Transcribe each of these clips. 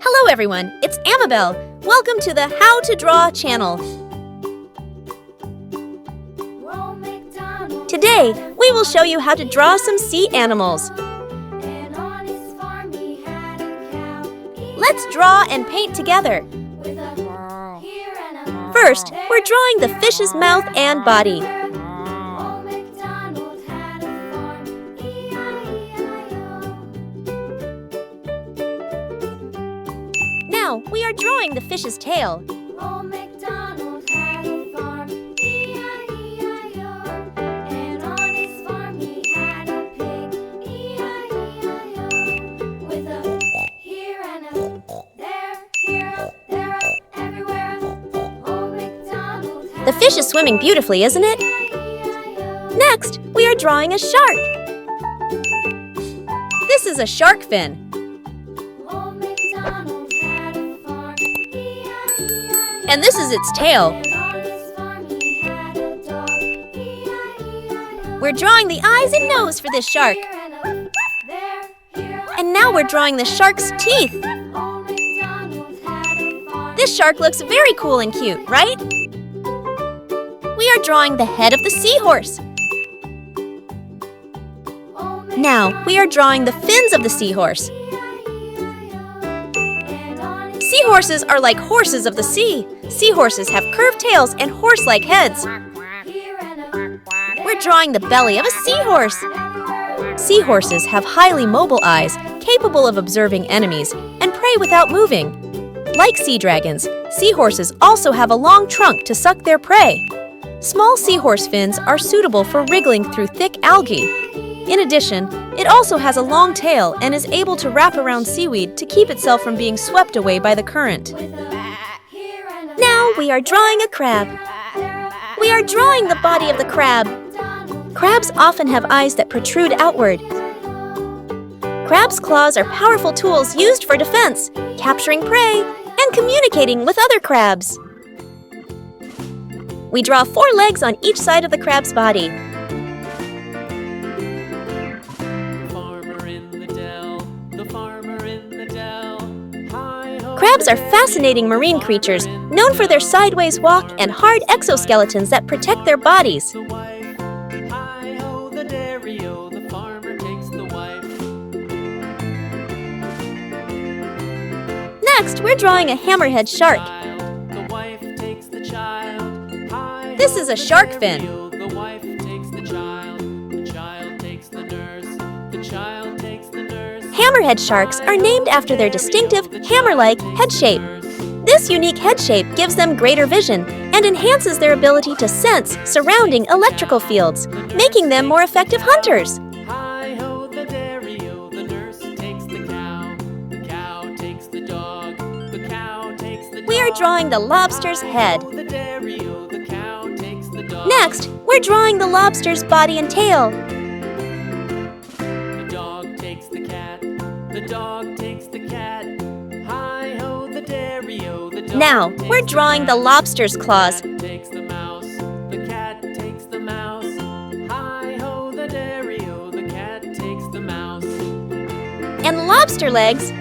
Hello everyone, it's Amabel. Welcome to the How to Draw channel. Today, we will show you how to draw some sea animals. Let's draw and paint together. First, we're drawing the fish's mouth and body. Now, we are drawing the fish's tail. The fish is swimming beautifully, isn't it? Next, we are drawing a shark. This is a shark fin. And this is its tail. We're drawing the eyes and nose for this shark. And now we're drawing the shark's teeth. This shark looks very cool and cute, right? We are drawing the head of the seahorse. Now, we are drawing the fins of the seahorse. Seahorses are like horses of the sea. Seahorses have curved tails and horse-like heads. We're drawing the belly of a seahorse. Seahorses have highly mobile eyes, capable of observing enemies, and prey without moving. Like sea dragons, seahorses also have a long trunk to suck their prey. Small seahorse fins are suitable for wriggling through thick algae. In addition, it also has a long tail and is able to wrap around seaweed to keep itself from being swept away by the current. Now we are drawing a crab. We are drawing the body of the crab. Crabs often have eyes that protrude outward. Crabs' claws are powerful tools used for defense, capturing prey, and communicating with other crabs. We draw 4 legs on each side of the crab's body. Crabs are fascinating marine creatures, known for their sideways walk and hard exoskeletons that protect their bodies. Next, we're drawing a hammerhead shark. This is a shark fin. Hammerhead sharks are named after their distinctive, hammer-like head shape. This unique head shape gives them greater vision and enhances their ability to sense surrounding electrical fields, making them more effective hunters. We are drawing the lobster's head. Next, we're drawing the lobster's body and tail. The dog takes the cat. The dog takes the cat. Hi-ho, the dairy-o, the dog. Now, we're drawing the lobster's claws. The cat takes the mouse. The cat takes the mouse. Hi-ho, the dairy-o, the cat takes the mouse. And lobster legs. The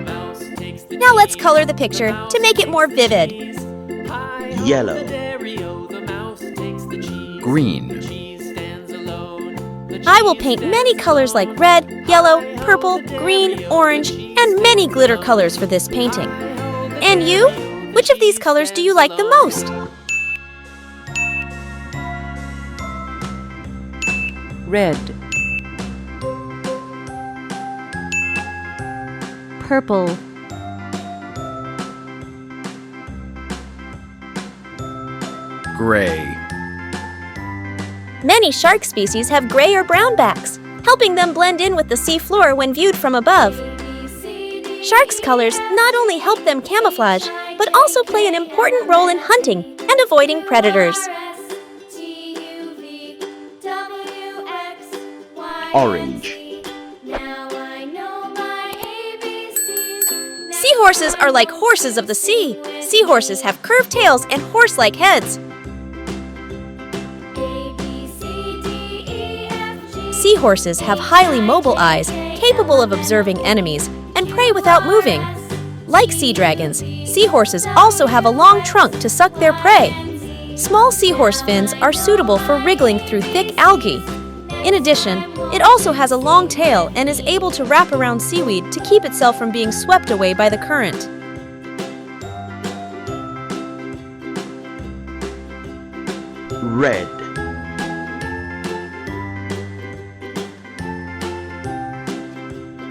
mouse takes the Now let's color the picture to make it more vivid. Yellow, green. I will paint many colors like red, yellow, purple, green, orange, and many glitter colors for this painting. And you? Which of these colors do you like the most? Red, purple, Gray. Many shark species have gray or brown backs, helping them blend in with the sea floor when viewed from above. Sharks' colors not only help them camouflage, but also play an important role in hunting and avoiding predators. Orange. Seahorses are like horses of the sea. Seahorses have curved tails and horse-like heads. Seahorses have highly mobile eyes, capable of observing enemies, and and prey without moving. Like sea dragons, seahorses also have a long trunk to suck their prey. Small seahorse fins are suitable for wriggling through thick algae. In addition, it also has a long tail and is able to wrap around seaweed to keep itself from being swept away by the current. Red.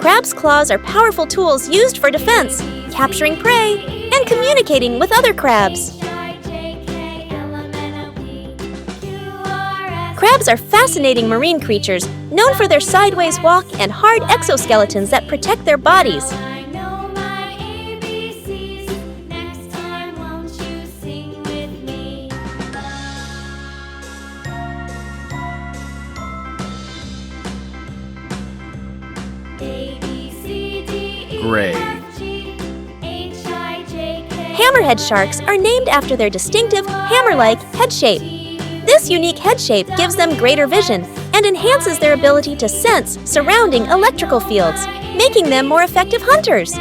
Crabs' claws are powerful tools used for defense, capturing prey, and communicating with other crabs. Crabs are fascinating marine creatures known for their sideways walk and hard exoskeletons that protect their bodies. Gray. Hammerhead sharks are named after their distinctive hammer-like head shape. This unique head shape gives them greater vision and enhances their ability to sense surrounding electrical fields, making them more effective hunters.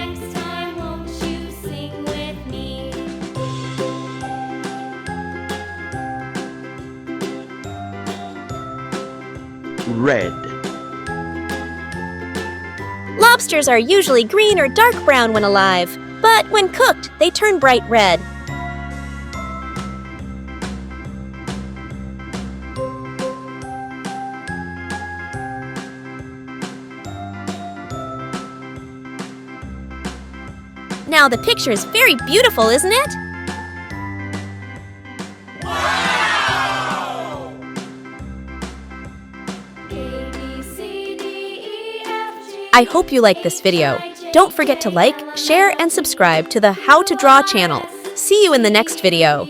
Red. Lobsters are usually green or dark brown when alive, but when cooked, they turn bright red. Now the picture is very beautiful, isn't it? Wow! I hope you like this video. Don't forget to like, share, and subscribe to the How to Draw channel. See you in the next video.